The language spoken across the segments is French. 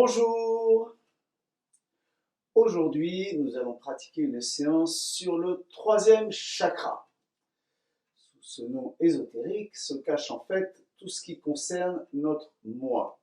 Bonjour! Aujourd'hui, nous allons pratiquer une séance sur le troisième chakra. Sous ce nom ésotérique se cache en fait tout ce qui concerne notre moi.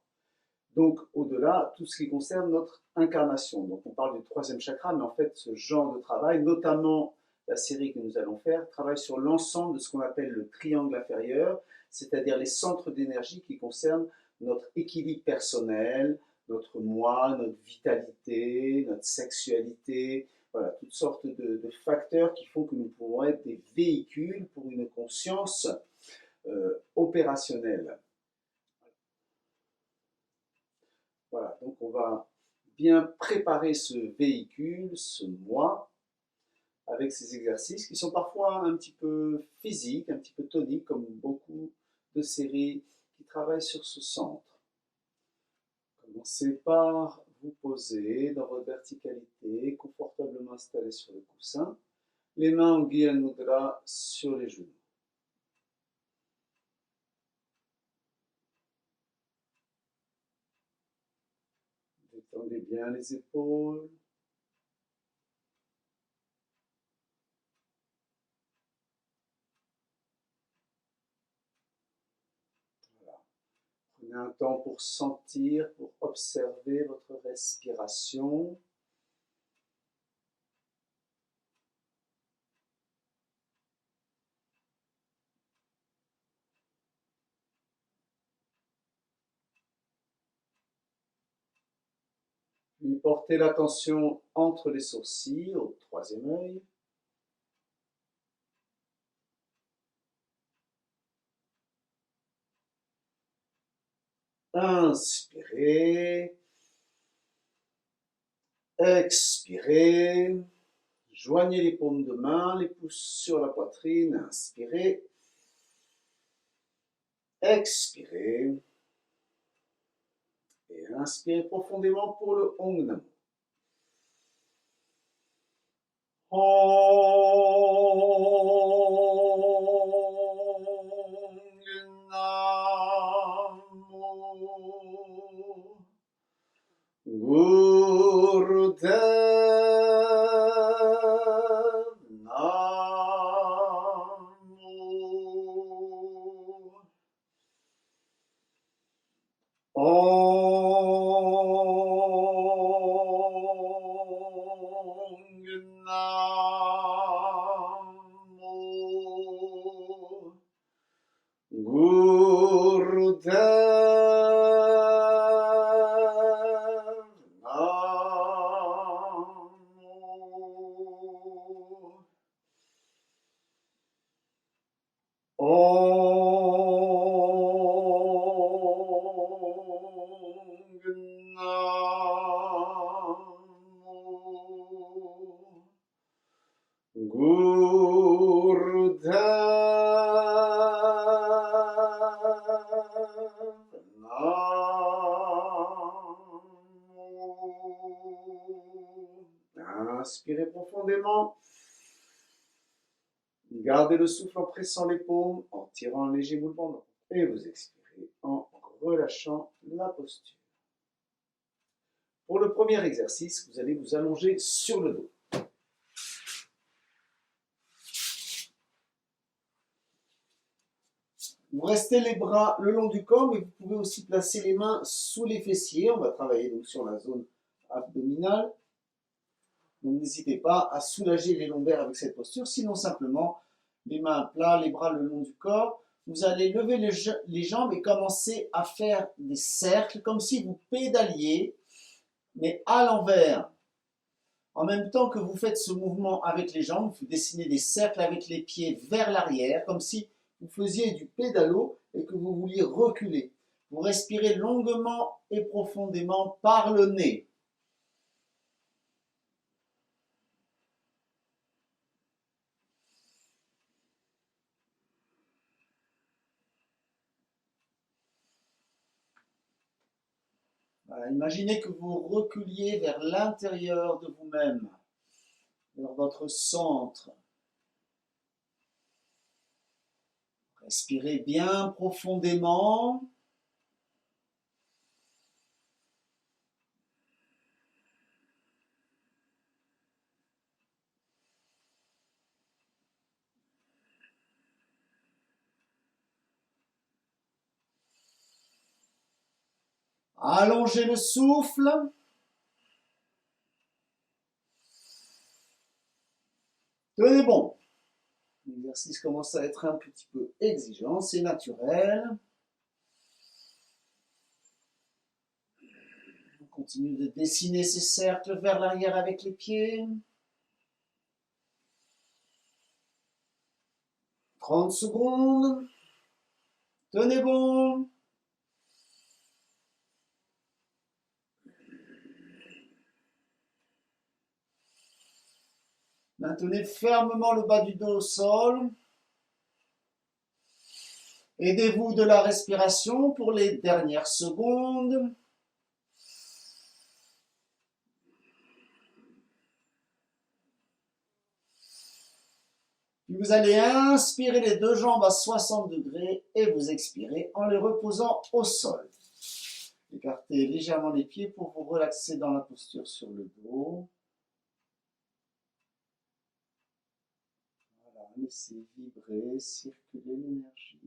Donc au-delà, tout ce qui concerne notre incarnation. Donc on parle du troisième chakra, mais en fait ce genre de travail, notamment la série que nous allons faire, travaille sur l'ensemble de ce qu'on appelle le triangle inférieur, c'est-à-dire les centres d'énergie qui concernent notre équilibre personnel, notre moi, notre vitalité, notre sexualité, voilà, toutes sortes de facteurs qui font que nous pouvons être des véhicules pour une conscience opérationnelle. Voilà, donc on va bien préparer ce véhicule, ce moi, avec ces exercices qui sont parfois un petit peu physiques, un petit peu toniques, comme beaucoup de séries qui travaillent sur ce centre. Commencez par vous poser dans votre verticalité, confortablement installé sur le coussin, les mains en Gyan Mudra sur les genoux. Détendez bien les épaules. Voilà. Prenez un temps pour sentir, pour observer votre respiration. Puis portez l'attention entre les sourcils, au troisième œil. Inspirez. Expirez. Joignez les paumes de main, les pouces sur la poitrine. Inspirez. Expirez. Et inspirez profondément pour le Om Namo. Gurudev Namo. Gurudev Namo. Inspirez profondément. Gardez le souffle en pressant les paumes, en tirant un léger mouvement. Et vous expirez en relâchant la posture. Pour le premier exercice, vous allez vous allonger sur le dos. Vous restez les bras le long du corps, mais vous pouvez aussi placer les mains sous les fessiers. On va travailler donc sur la zone abdominale. Donc n'hésitez pas à soulager les lombaires avec cette posture, sinon simplement les mains à plat, les bras le long du corps. Vous allez lever les jambes et commencer à faire des cercles, comme si vous pédaliez, mais à l'envers. En même temps que vous faites ce mouvement avec les jambes, vous dessinez des cercles avec les pieds vers l'arrière, comme si vous faisiez du pédalo et que vous vouliez reculer. Vous respirez longuement et profondément par le nez. Voilà, imaginez que vous reculiez vers l'intérieur de vous-même, vers votre centre. Respirez bien profondément. Allongez le souffle. Tenez bon. L'exercice commence à être un petit peu exigeant, c'est naturel. On continue de dessiner ces cercles vers l'arrière avec les pieds. 30 secondes. Tenez bon. Maintenez fermement le bas du dos au sol. Aidez-vous de la respiration pour les dernières secondes. Puis vous allez inspirer les deux jambes à 60 degrés et vous expirez en les reposant au sol. Écartez légèrement les pieds pour vous relaxer dans la posture sur le dos. Voilà, laissez vibrer, circuler l'énergie.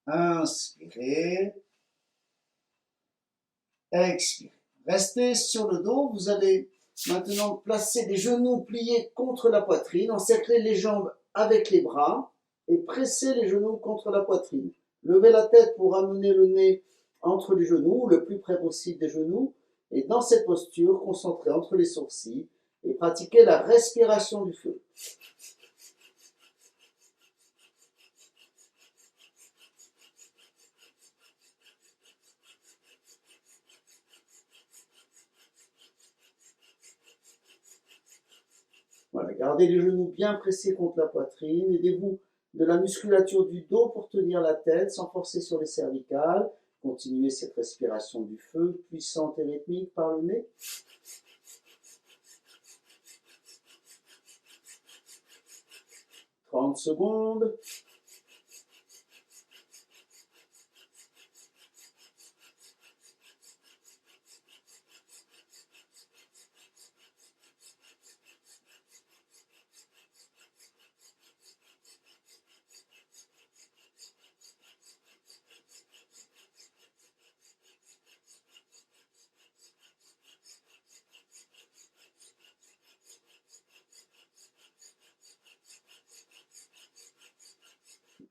Inspirez. Expirez. Restez sur le dos. Vous allez maintenant placer les genoux pliés contre la poitrine. Encerclez les jambes avec les bras et pressez les genoux contre la poitrine. Levez la tête pour amener le nez entre les genoux, le plus près possible des genoux. Et dans cette posture, concentrez entre les sourcils et pratiquez la respiration du feu. Voilà, gardez les genoux bien pressés contre la poitrine. Aidez-vous de la musculature du dos pour tenir la tête sans forcer sur les cervicales. Continuez cette respiration du feu, puissante et rythmique par le nez. « 30 secondes.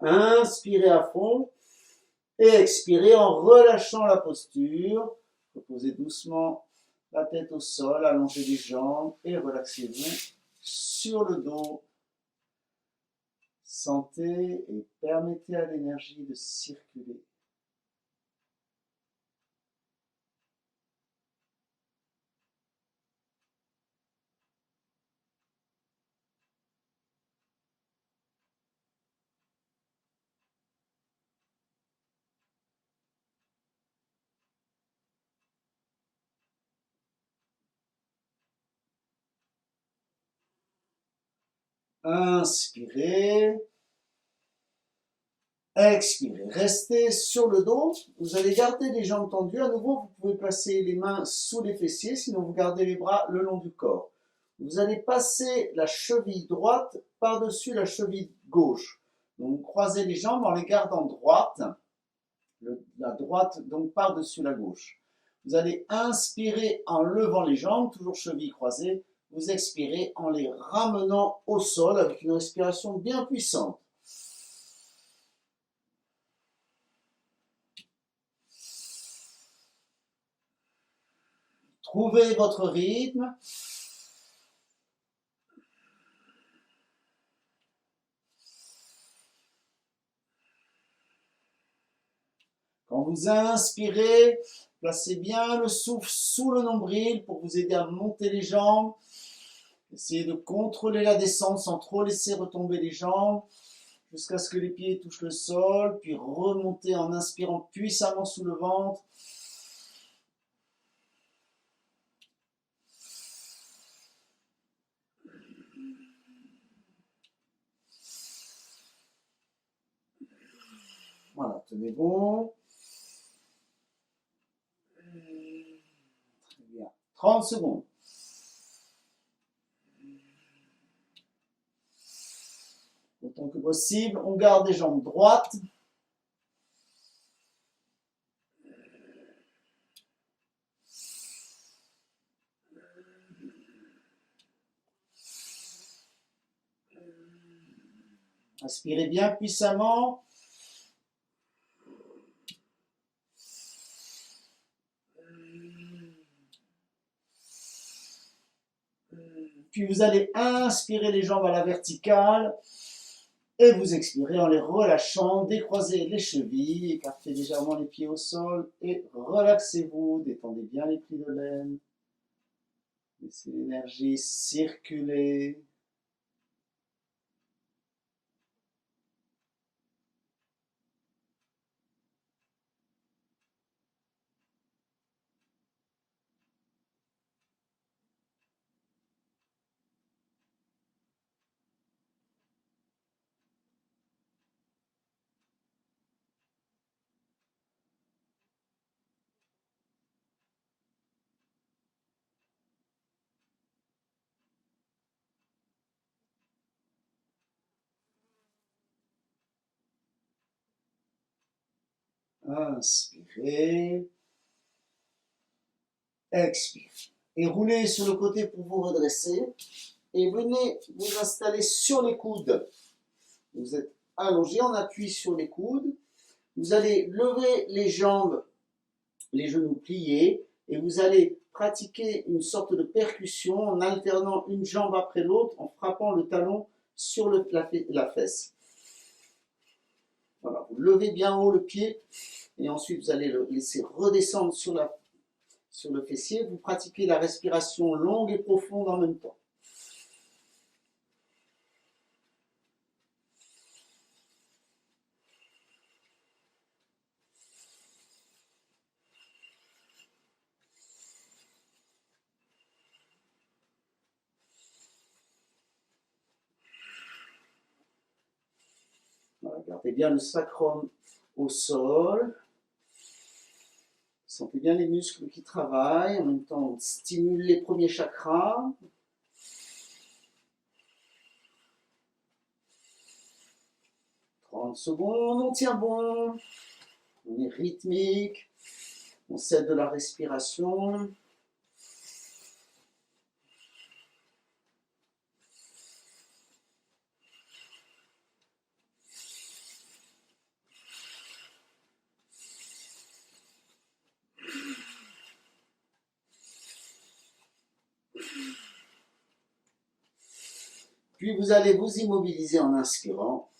Inspirez à fond et expirez en relâchant la posture. Reposez doucement la tête au sol, allongez les jambes et relaxez-vous sur le dos. Sentez et permettez à l'énergie de circuler. Inspirez. Expirez. Restez sur le dos. Vous allez garder les jambes tendues. À nouveau, vous pouvez placer les mains sous les fessiers, sinon vous gardez les bras le long du corps. Vous allez passer la cheville droite par-dessus la cheville gauche. Donc, croisez les jambes en les gardant droites. La droite, donc, par-dessus la gauche. Vous allez inspirer en levant les jambes, toujours cheville croisée. Vous expirez en les ramenant au sol avec une respiration bien puissante. Trouvez votre rythme. Quand vous inspirez, placez bien le souffle sous le nombril pour vous aider à monter les jambes. Essayez de contrôler la descente sans trop laisser retomber les jambes jusqu'à ce que les pieds touchent le sol, puis remontez en inspirant puissamment sous le ventre. Voilà, tenez bon. Très bien. 30 secondes. Autant que possible, on garde les jambes droites. Inspirez bien puissamment. Puis vous allez inspirer les jambes à la verticale et vous expirez en les relâchant. Décroisez les chevilles, écartez légèrement les pieds au sol et relaxez-vous. Détendez bien les plis de laine. Laissez l'énergie circuler. Inspirez. Expirez. Et roulez sur le côté pour vous redresser. Et venez vous installer sur les coudes. Vous êtes allongé, on appuie sur les coudes. Vous allez lever les jambes, les genoux pliés, et vous allez pratiquer une sorte de percussion en alternant une jambe après l'autre, en frappant le talon sur la fesse. Voilà, vous levez bien haut le pied, et ensuite vous allez le laisser redescendre sur le fessier. Vous pratiquez la respiration longue et profonde en même temps. Voilà, gardez bien le sacrum au sol. Sentez bien les muscles qui travaillent. En même temps, on stimule les premiers chakras. « 30 secondes, on tient bon. On est rythmique. On cède de la respiration. Puis vous allez vous immobiliser en inspirant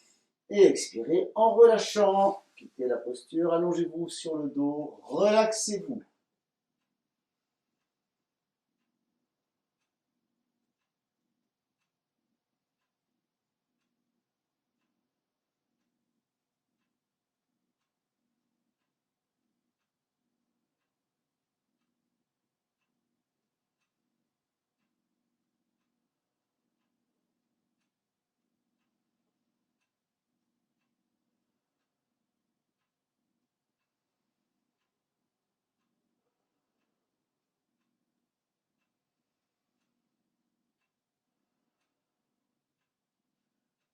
et expirer en relâchant. Quittez la posture, allongez-vous sur le dos, relaxez-vous.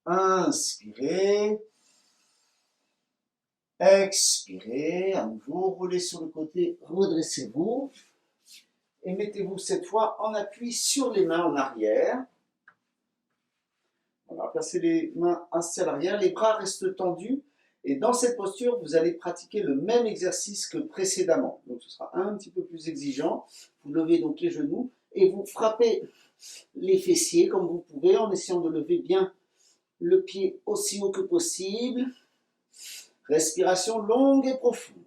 Inspirez. Expirez, à nouveau, roulez sur le côté, redressez-vous. Et mettez-vous cette fois en appui sur les mains en arrière. Voilà, placez les mains assez à l'arrière, les bras restent tendus. Et dans cette posture, vous allez pratiquer le même exercice que précédemment. Donc ce sera un petit peu plus exigeant. Vous levez donc les genoux et vous frappez les fessiers comme vous pouvez en essayant de lever bien le pied aussi haut que possible. Respiration longue et profonde.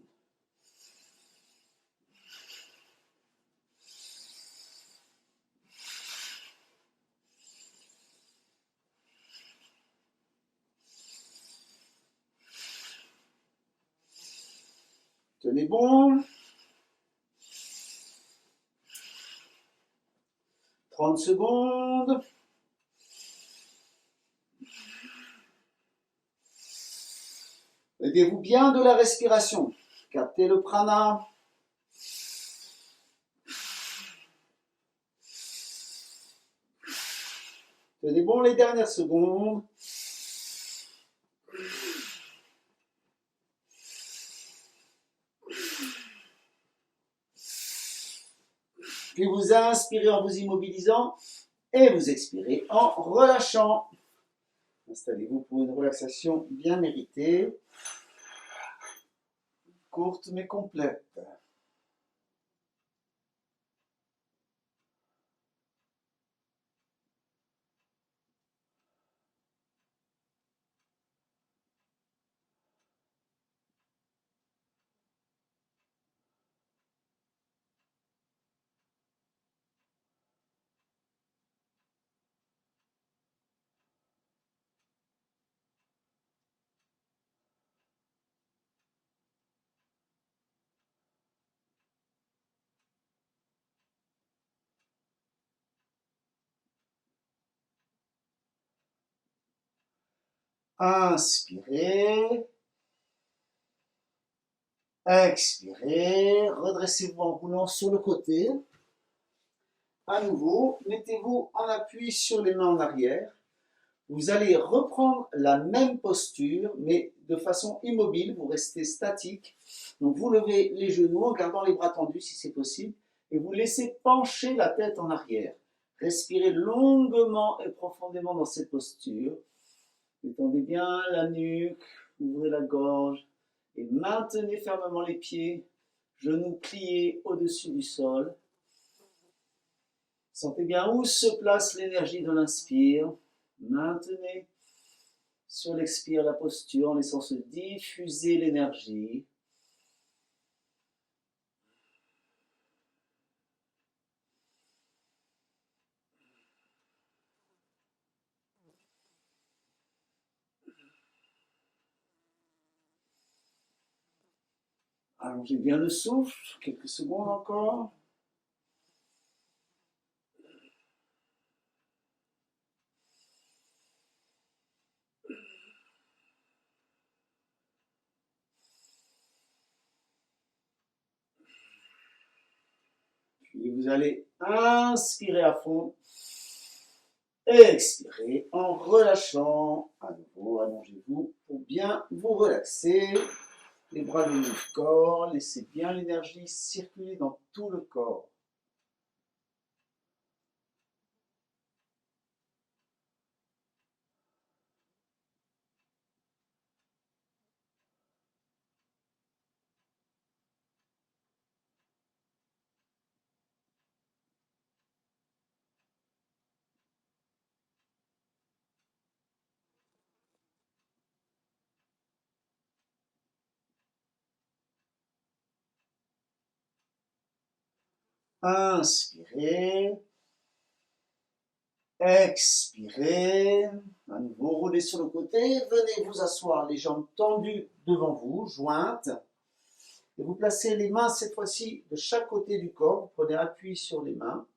Tenez bon. 30 secondes. Aidez-vous bien de la respiration. Captez le prana. Tenez bon les dernières secondes. Puis vous inspirez en vous immobilisant et vous expirez en relâchant. Installez-vous pour une relaxation bien méritée, courte mais complète. Inspirez, expirez, redressez-vous en roulant sur le côté. À nouveau, mettez-vous en appui sur les mains en arrière. Vous allez reprendre la même posture, mais de façon immobile, vous restez statique. Donc vous levez les genoux en gardant les bras tendus si c'est possible, et vous laissez pencher la tête en arrière. Respirez longuement et profondément dans cette posture. Détendez bien la nuque, ouvrez la gorge, et maintenez fermement les pieds, genoux pliés au-dessus du sol. Sentez bien où se place l'énergie de l'inspire. Maintenez sur l'expire la posture en laissant se diffuser l'énergie. Allongez bien le souffle, quelques secondes encore. Puis vous allez inspirer à fond. Expirez en relâchant. À nouveau, allongez-vous pour bien vous relaxer. Les bras le long du corps. Laissez bien l'énergie circuler dans tout le corps. Inspirez. Expirez. À nouveau, roulez sur le côté. Venez vous asseoir, les jambes tendues devant vous, jointes. Et vous placez les mains cette fois-ci de chaque côté du corps. Vous prenez appui sur les mains,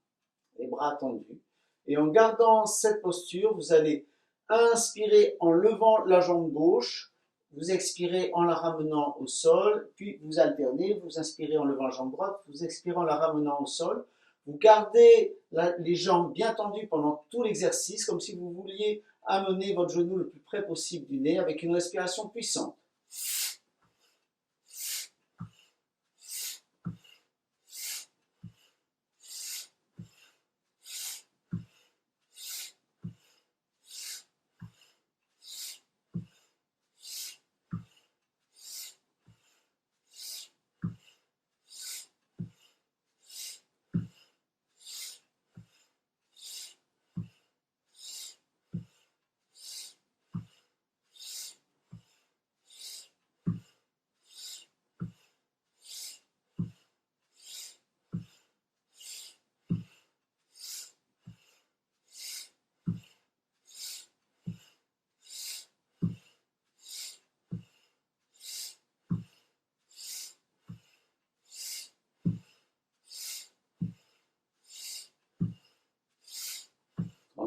les bras tendus. Et en gardant cette posture, vous allez inspirer en levant la jambe gauche. Vous expirez en la ramenant au sol. Puis vous alternez. Vous inspirez en levant la jambe droite. Vous expirez en la ramenant au sol. Vous gardez les jambes bien tendues pendant tout l'exercice, comme si vous vouliez amener votre genou le plus près possible du nez avec une respiration puissante.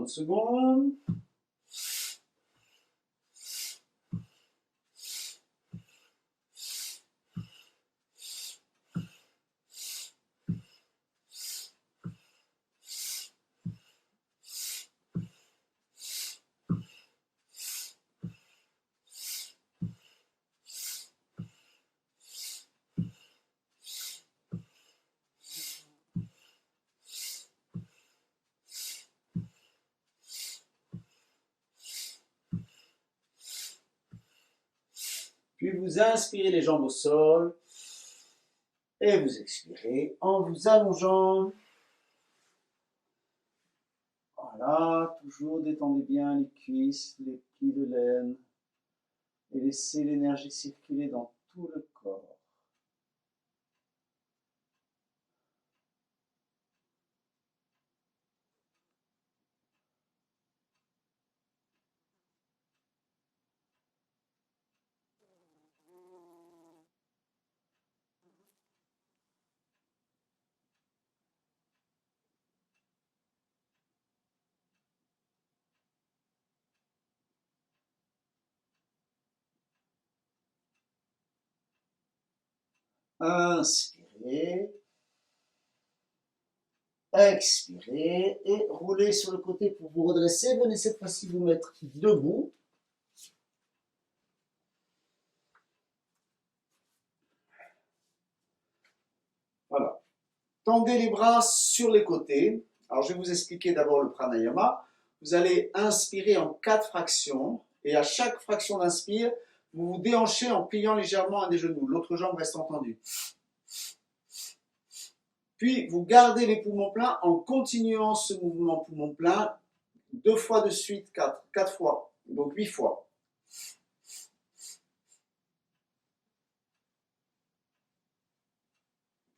Secondes. Puis vous inspirez les jambes au sol et vous expirez en vous allongeant. Voilà, toujours détendez bien les cuisses, les plis de laine et laissez l'énergie circuler dans tout le corps. Inspirez, expirez et roulez sur le côté pour vous redresser. Venez cette fois-ci vous mettre debout. Voilà. Tendez les bras sur les côtés. Alors je vais vous expliquer d'abord le pranayama. Vous allez inspirer en 4 fractions et à chaque fraction d'inspire, vous vous déhanchez en pliant légèrement un des genoux. L'autre jambe reste entendue. Puis vous gardez les poumons pleins en continuant ce mouvement poumon plein 2 fois de suite, 4 fois, donc 8 fois.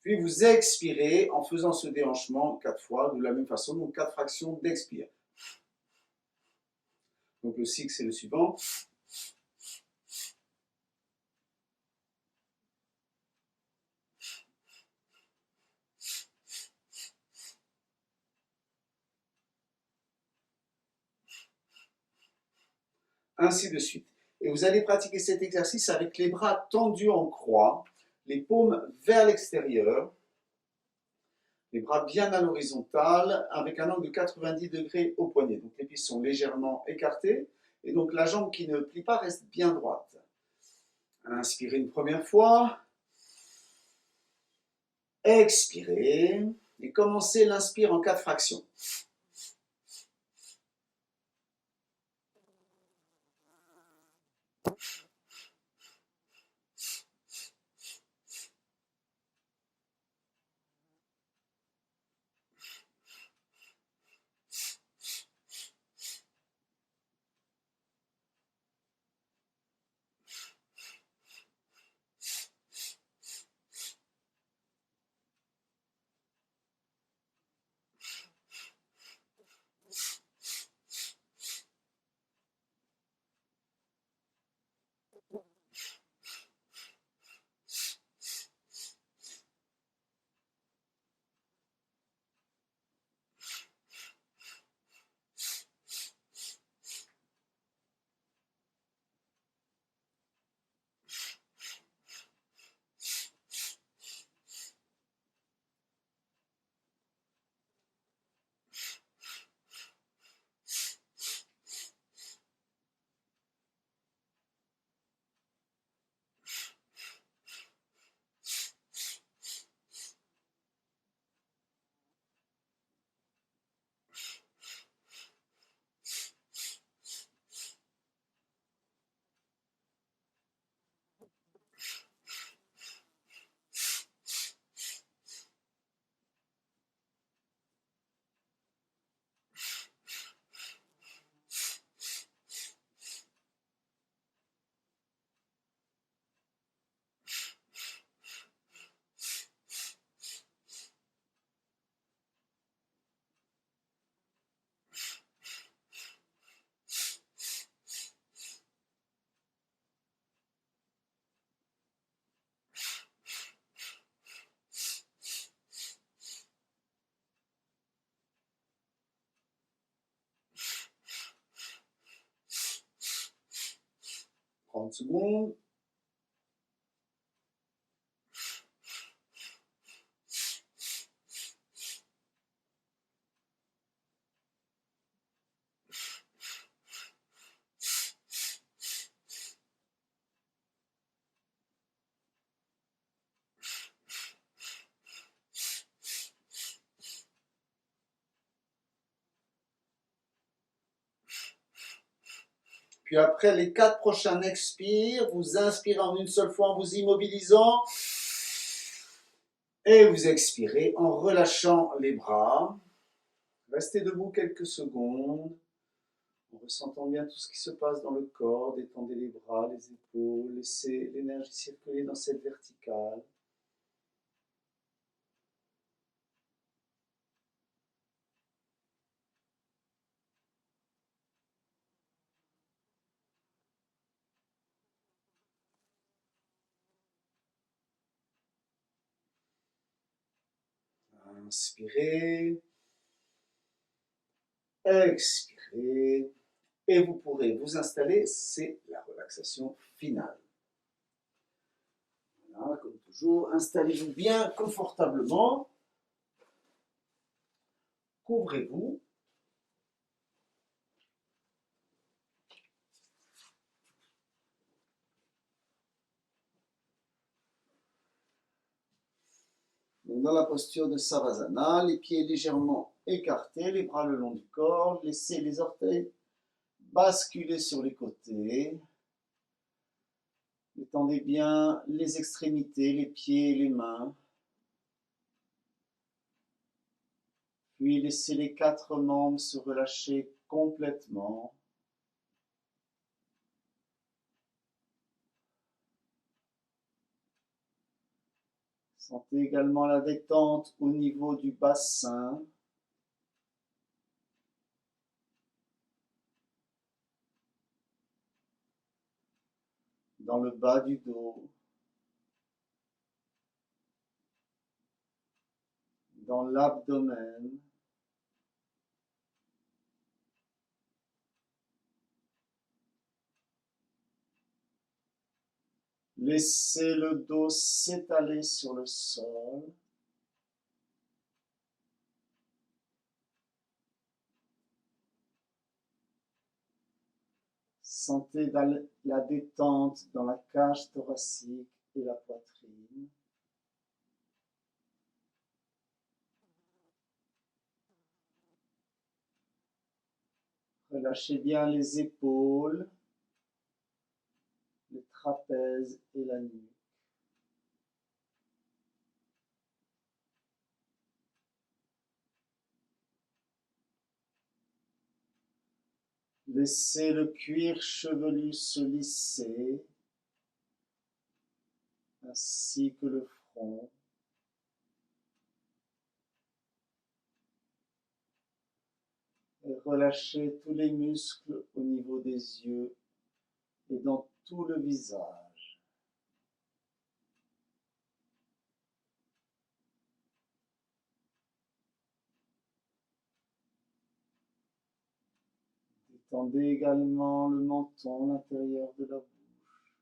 Puis vous expirez en faisant ce déhanchement 4 fois de la même façon, donc 4 fractions d'expire. Donc le cycle c'est le suivant. Ainsi de suite. Et vous allez pratiquer cet exercice avec les bras tendus en croix, les paumes vers l'extérieur, les bras bien à l'horizontale, avec un angle de 90 degrés au poignet. Donc les pieds sont légèrement écartés, et donc la jambe qui ne plie pas reste bien droite. Inspirez une première fois, expirez, et commencez l'inspire en 4 fractions. « 30 secondes. Puis après les 4 prochains expires, vous inspirez en une seule fois en vous immobilisant. Et vous expirez en relâchant les bras. Restez debout quelques secondes, en ressentant bien tout ce qui se passe dans le corps. Détendez les bras, les épaules, laissez l'énergie circuler dans cette verticale. Inspirez, expirez, et vous pourrez vous installer, c'est la relaxation finale. Voilà, comme toujours, installez-vous bien confortablement, couvrez-vous. Donc dans la posture de Savasana, les pieds légèrement écartés, les bras le long du corps, laissez les orteils basculer sur les côtés. Étendez bien les extrémités, les pieds et les mains. Puis laissez les 4 membres se relâcher complètement. Sentez également la détente au niveau du bassin. Dans le bas du dos. Dans l'abdomen. Laissez le dos s'étaler sur le sol. Sentez la détente dans la cage thoracique et la poitrine. Relâchez bien les épaules, les trapèzes et la nuque. Laissez le cuir chevelu se lisser, ainsi que le front. Et relâchez tous les muscles au niveau des yeux et dans tout le visage. Détendez également le menton, l'intérieur de la bouche.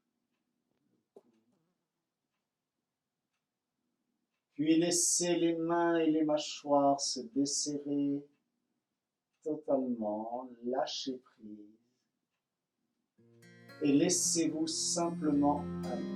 Puis laissez les mains et les mâchoires se desserrer totalement, lâchez prise et laissez-vous simplement aller.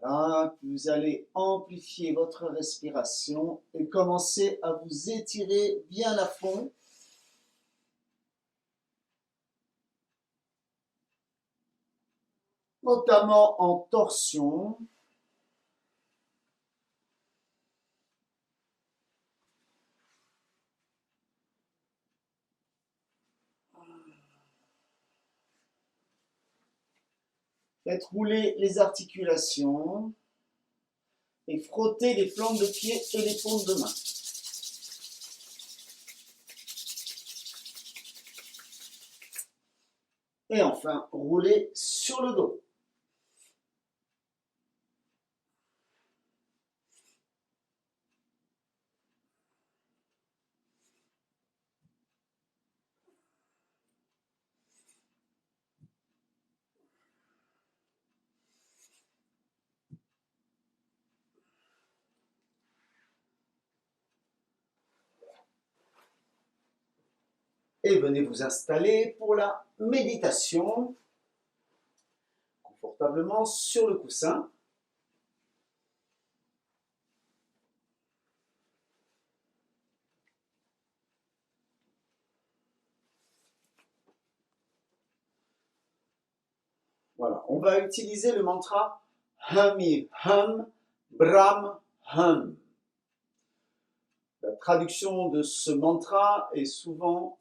Voilà, vous allez amplifier votre respiration et commencer à vous étirer bien à fond. Notamment en torsion. Faites rouler les articulations et frottez les plantes de pied et les paumes de main. Et enfin, roulez sur le dos. Et venez vous installer pour la méditation, confortablement sur le coussin. Voilà, on va utiliser le mantra Hami Hum, Brahm Hum. La traduction de ce mantra est souvent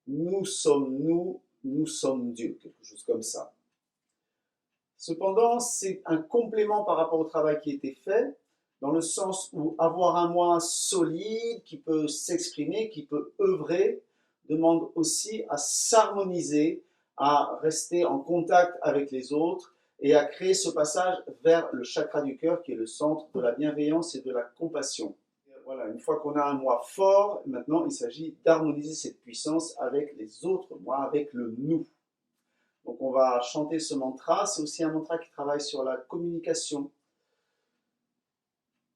nous sommes Dieu, quelque chose comme ça. Cependant, c'est un complément par rapport au travail qui a été fait, dans le sens où avoir un moi solide, qui peut s'exprimer, qui peut œuvrer, demande aussi à s'harmoniser, à rester en contact avec les autres et à créer ce passage vers le chakra du cœur qui est le centre de la bienveillance et de la compassion. Voilà, une fois qu'on a un moi fort, maintenant il s'agit d'harmoniser cette puissance avec les autres moi, avec le nous. Donc on va chanter ce mantra, c'est aussi un mantra qui travaille sur la communication.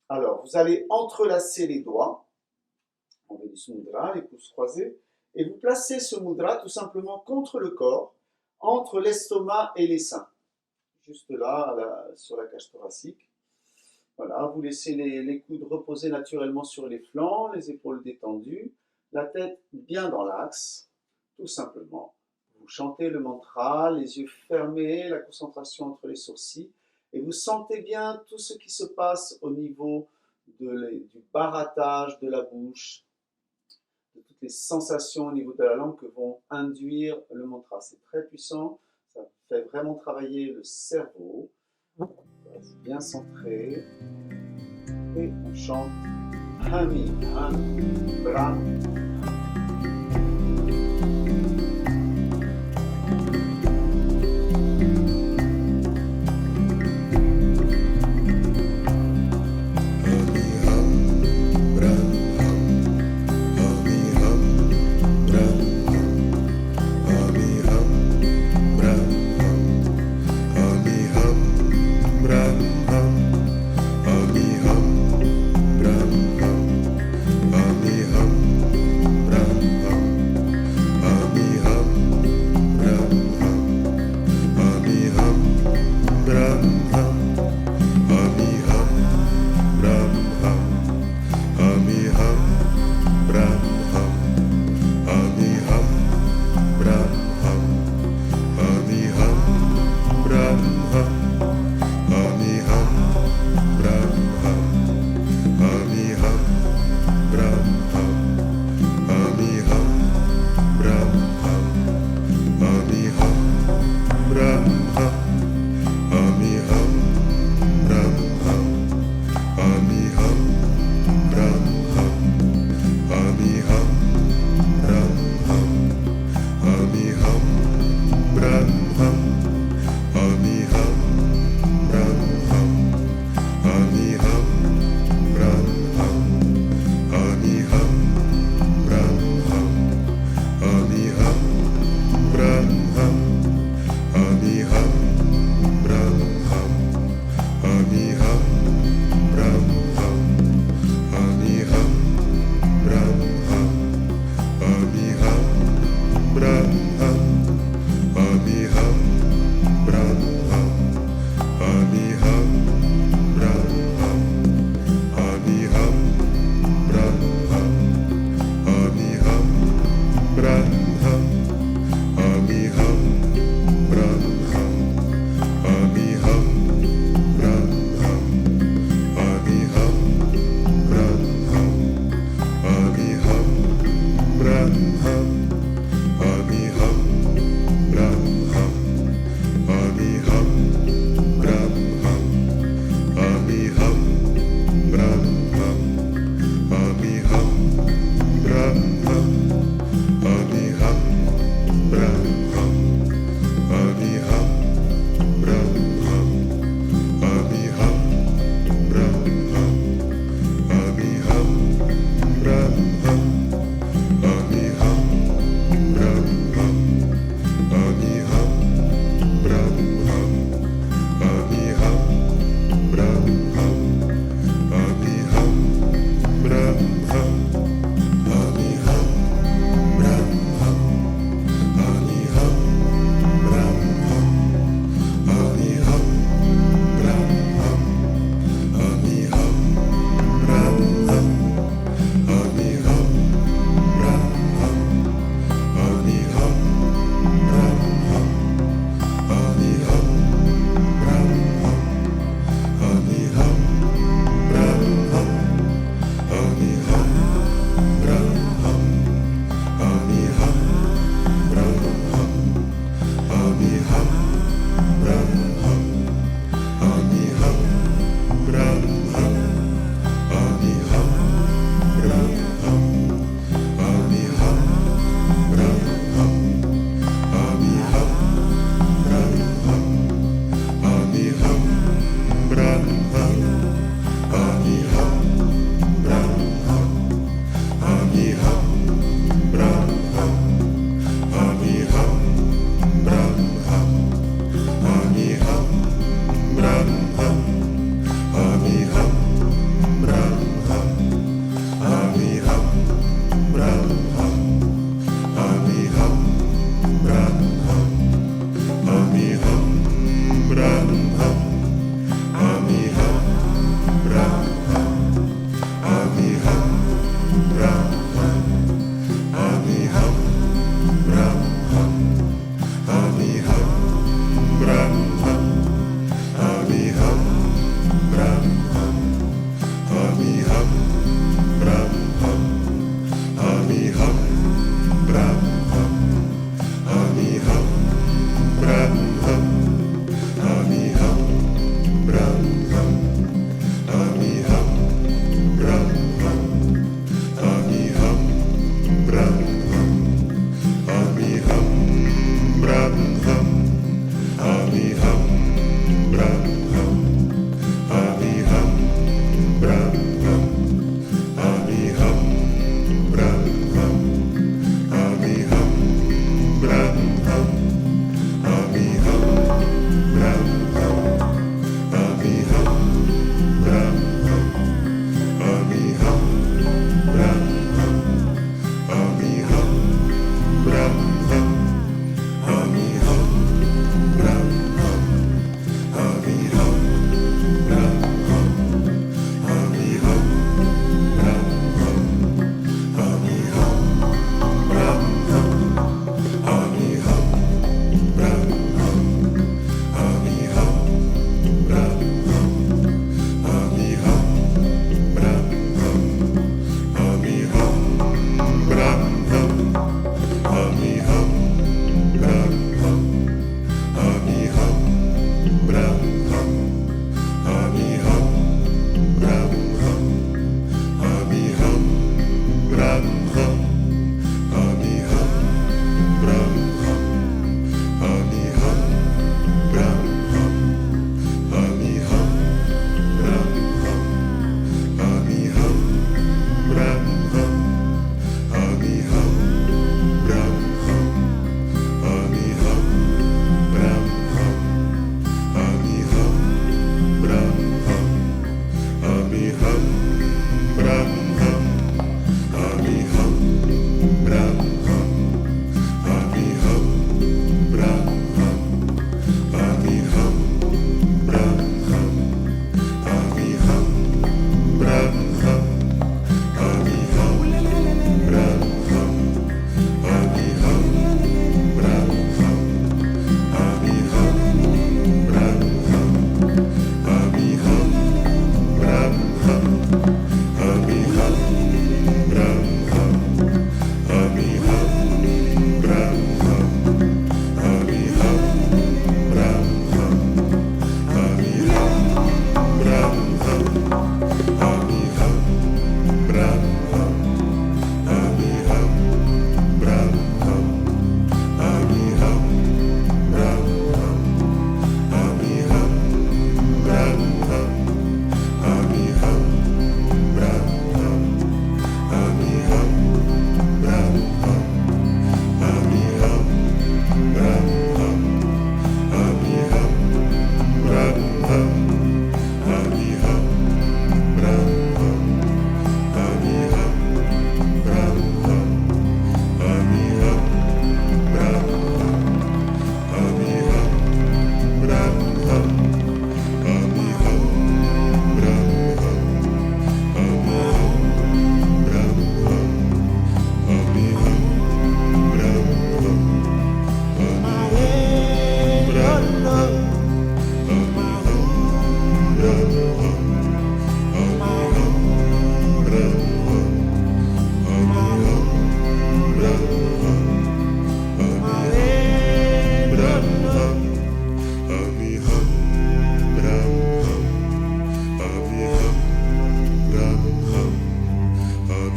Alors, vous allez entrelacer les doigts, enlever du mudra, les pouces croisés, et vous placez ce mudra tout simplement contre le corps, entre l'estomac et les seins, juste là, sur la cage thoracique. Voilà, vous laissez les coudes reposer naturellement sur les flancs, les épaules détendues, la tête bien dans l'axe, tout simplement. Vous chantez le mantra, les yeux fermés, la concentration entre les sourcils, et vous sentez bien tout ce qui se passe au niveau du barattage de la bouche, de toutes les sensations au niveau de la langue que vont induire le mantra. C'est très puissant, ça fait vraiment travailler le cerveau. C'est bien centré. Et on chante Hami, Ham, Brahm.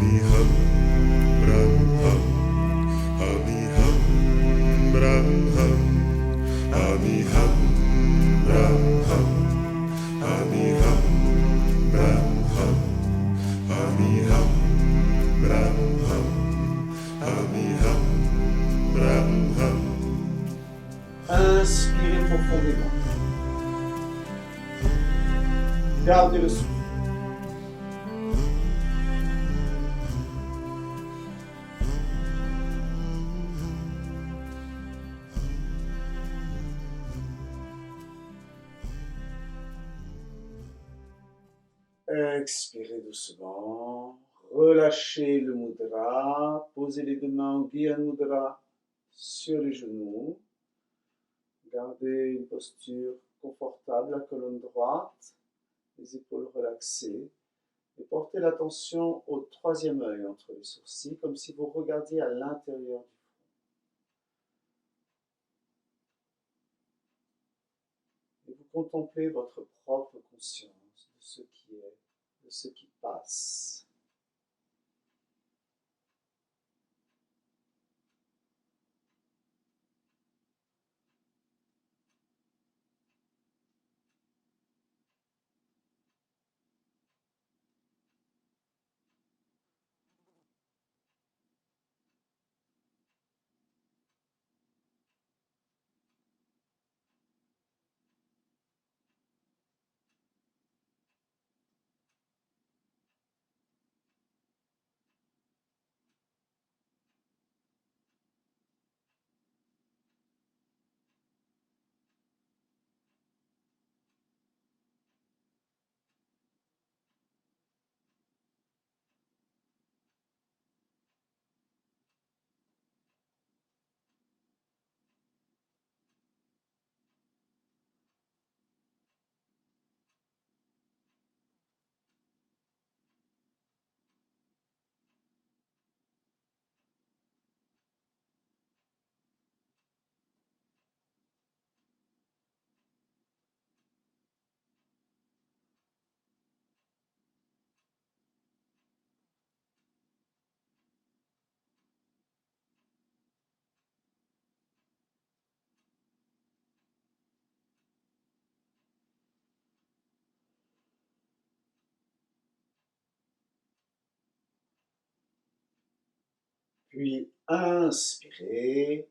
Amiham Brahmam, Amiham Brahmam, Amiham Brahmam, Amiham Brahmam, Amiham Brahmam, Amiham Brahmam. Inspirez profondément. Gardez le souffle. Expirez doucement. Relâchez le mudra. Posez les deux mains en Gyan Mudra sur les genoux. Gardez une posture confortable, la colonne droite, les épaules relaxées. Et portez l'attention au troisième œil entre les sourcils, comme si vous regardiez à l'intérieur du front. Et vous contemplez votre propre conscience de ce qui est, de ce qui passe. Puis inspirez,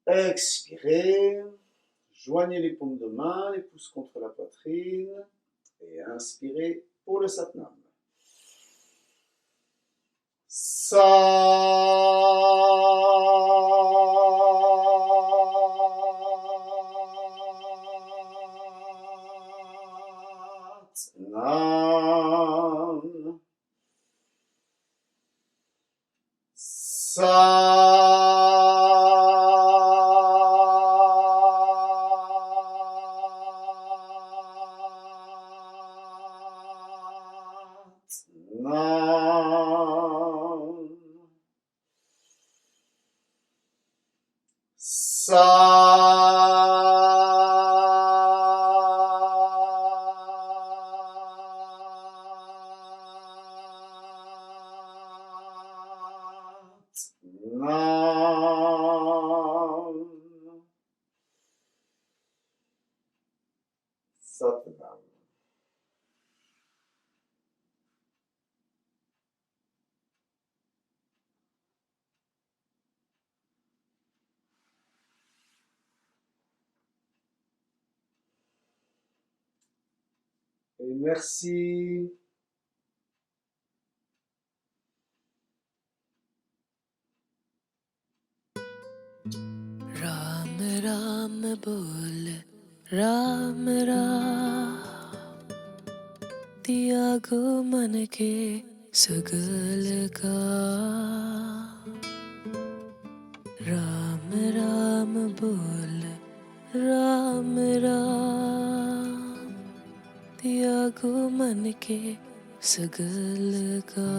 expirez, joignez les paumes de main, les pouces contre la poitrine et inspirez pour le Satnam. Satnam. Satnam. Satnam. Et merci. Ram राम बोल राम राम त्यागो मन के सगल का राम राम बोल राम राम त्यागो मन के सगल का